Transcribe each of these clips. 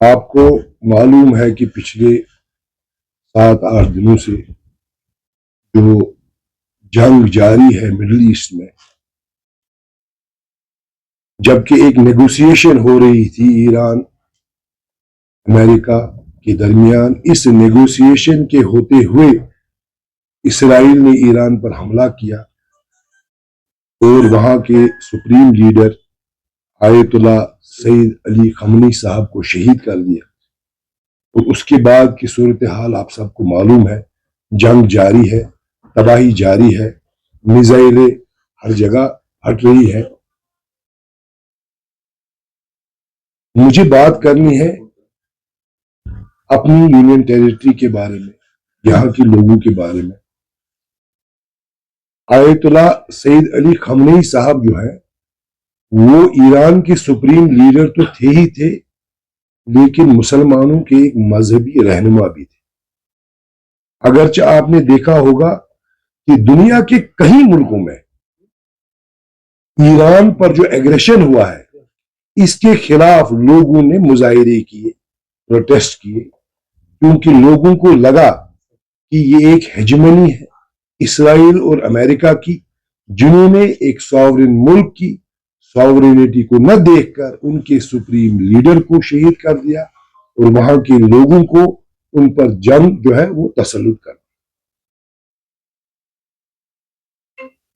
آپ کو معلوم ہے کہ پچھلے 7-8 دنوں سے جو جنگ جاری ہے مڈل ایسٹ میں، جبکہ ایک نیگوسیشن ہو رہی تھی ایران امریکہ کے درمیان، اس نیگوسیشن کے ہوتے ہوئے اسرائیل نے ایران پر حملہ کیا اور وہاں کے سپریم لیڈر آیت اللہ سید علی خامنئی صاحب کو شہید کر دیا۔ اور اس کے بعد کی صورتحال آپ سب کو معلوم ہے، جنگ جاری ہے، تباہی جاری ہے، میزائلیں ہر جگہ ہٹ رہی ہے۔ مجھے بات کرنی ہے اپنی یونین ٹیریٹری کے بارے میں، یہاں کے لوگوں کے بارے میں۔ آیت اللہ سید علی خامنئی صاحب جو ہے وہ ایران کے سپریم لیڈر تو تھے ہی تھے، لیکن مسلمانوں کے ایک مذہبی رہنما بھی تھے۔ اگرچہ آپ نے دیکھا ہوگا کہ دنیا کے کئی ملکوں میں ایران پر جو ایگریشن ہوا ہے اس کے خلاف لوگوں نے مظاہرے کیے، پروٹیسٹ کیے، کیونکہ لوگوں کو لگا کہ یہ ایک ہیجمنی ہے اسرائیل اور امریکہ کی، جنہوں نے ایک ساورن ملک کی ساورینٹی کو نہ دیکھ کر ان کے سپریم لیڈر کو شہید کر دیا اور وہاں کے لوگوں کو ان پر جنگ جو ہے وہ تسلط کر دیا۔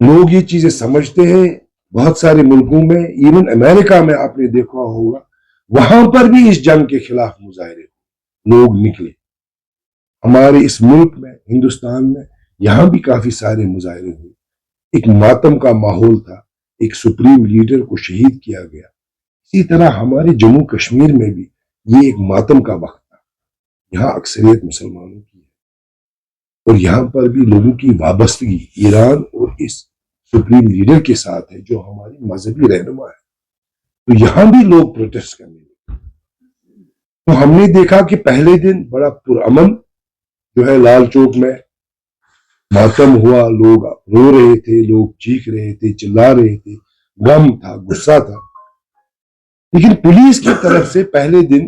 لوگ یہ چیزیں سمجھتے ہیں، بہت سارے ملکوں میں، ایون امریکہ میں آپ نے دیکھا ہوگا، وہاں پر بھی اس جنگ کے خلاف مظاہرے لوگ نکلے۔ ہمارے اس ملک میں، ہندوستان میں، یہاں بھی کافی سارے مظاہرے ہوئے، ایک ماتم کا ماحول تھا، ایک سپریم لیڈر کو شہید کیا گیا۔ اسی طرح ہمارے جموں کشمیر میں بھی یہ ایک ماتم کا وقت تھا، یہاں اکثریت مسلمانوں کی ہے اور یہاں پر بھی لوگوں کی وابستگی ایران اور اس سپریم لیڈر کے ساتھ ہے جو ہماری مذہبی رہنما ہے، تو یہاں بھی لوگ پروٹیسٹ کرنے لگے۔ تو ہم نے دیکھا کہ پہلے دن بڑا پرامن جو ہے لال چوک میں ماتم ہوا، لوگ رو رہے تھے، لوگ چیخ رہے تھے، چلا رہے تھے، غم تھا، غصہ تھا۔ لیکن پولیس کی طرف سے پہلے دن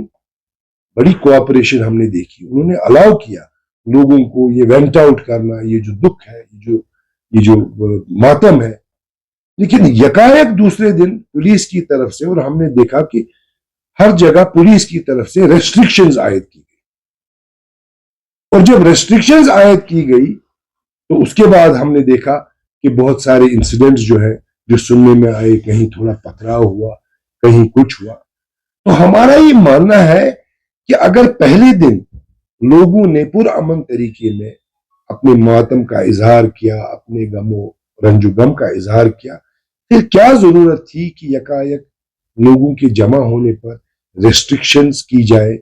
بڑی کوآپریشن ہم نے دیکھی، انہوں نے الاؤ کیا لوگوں کو یہ وینٹ آؤٹ کرنا، یہ جو دکھ ہے، یہ جو ماتم ہے۔ لیکن یکایک دوسرے دن پولیس کی طرف سے، اور ہم نے دیکھا کہ ہر جگہ پولیس کی طرف سے ریسٹرکشنز عائد کی گئی، اور جب ریسٹرکشنز عائد کی گئی تو اس کے بعد ہم نے دیکھا کہ بہت سارے انسیڈنٹس جو سننے میں آئے، کہیں تھوڑا پتھراؤ ہوا، کہیں کچھ ہوا۔ تو ہمارا یہ ماننا ہے کہ اگر پہلے دن لوگوں نے پرامن طریقے میں اپنے ماتم کا اظہار کیا، اپنے غم و رنج و غم کا اظہار کیا، پھر کیا ضرورت تھی کہ یکایک لوگوں کے جمع ہونے پر ریسٹرکشنز کی جائے؟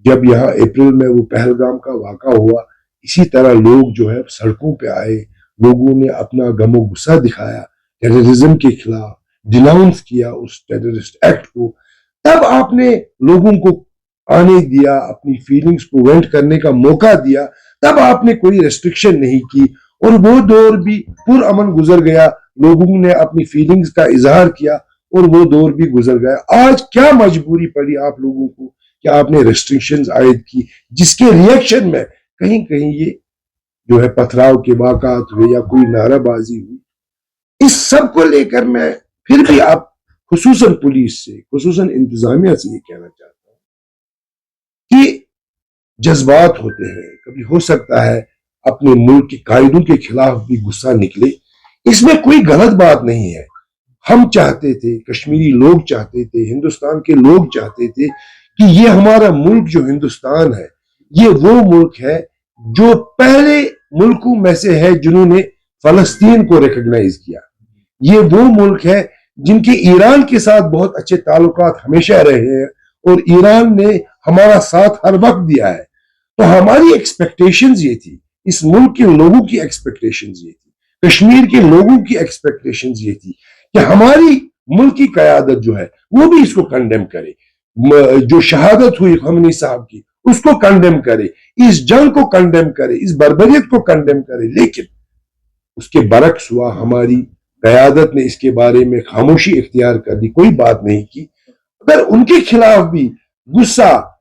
جب یہاں اپریل میں وہ پہلگام کا واقعہ ہوا، اسی طرح لوگ جو ہے سڑکوں پہ آئے، لوگوں نے اپنا غم و غصہ دکھایا، ٹیررزم کے خلاف ڈیناؤنس کیا اس ٹیررسٹ ایکٹ کو، تب آپ نے لوگوں کو آنے دیا، اپنی فیلنگز کو وینٹ کرنے کا موقع دیا، تب آپ نے کوئی ریسٹرکشن نہیں کی، اور وہ دور بھی پرامن گزر گیا، لوگوں نے اپنی فیلنگز کا اظہار کیا اور وہ دور بھی گزر گیا۔ آج کیا مجبوری پڑی آپ لوگوں کو کہ آپ نے ریسٹرکشنز عائد کی، جس کے ریئیکشن میں کہیں کہیں یہ جو ہے پتھراؤ کے واقعات ہوئے یا کوئی نعرہ بازی ہوئی۔ اس سب کو لے کر میں پھر بھی آپ خصوصاً پولیس سے، خصوصاً انتظامیہ سے یہ کہنا چاہتا ہوں کہ جذبات ہوتے ہیں، کبھی ہو سکتا ہے اپنے ملک کے قائدوں کے خلاف بھی غصہ نکلے، اس میں کوئی غلط بات نہیں ہے۔ ہم چاہتے تھے، کشمیری لوگ چاہتے تھے، ہندوستان کے لوگ چاہتے تھے کہ یہ ہمارا ملک جو ہندوستان ہے، یہ وہ ملک ہے جو پہلے ملکوں میں سے ہے جنہوں نے فلسطین کو ریکگنائز کیا، یہ وہ ملک ہے جن کے ایران کے ساتھ بہت اچھے تعلقات ہمیشہ رہے ہیں اور ایران نے ہمارا ساتھ ہر وقت دیا ہے۔ تو ہماری ایکسپیکٹیشنز یہ تھی، اس ملک کے لوگوں کی ایکسپیکٹیشنز یہ تھی، کشمیر کے لوگوں کی ایکسپیکٹیشنز یہ تھی کہ ہماری ملک کی قیادت جو ہے وہ بھی اس کو کنڈیم کرے، جو شہادت ہوئی خامنئی صاحب کی اس کو کنڈیم کرے، اس جنگ کو کنڈیم کرے، اس بربریت کو کنڈیم کرے۔ لیکن اس کے برعکس ہوا، ہماری قیادت نے اس کے بارے میں خاموشی اختیار کر دی، کوئی بات نہیں کی۔ اگر ان کے خلاف بھی غصہ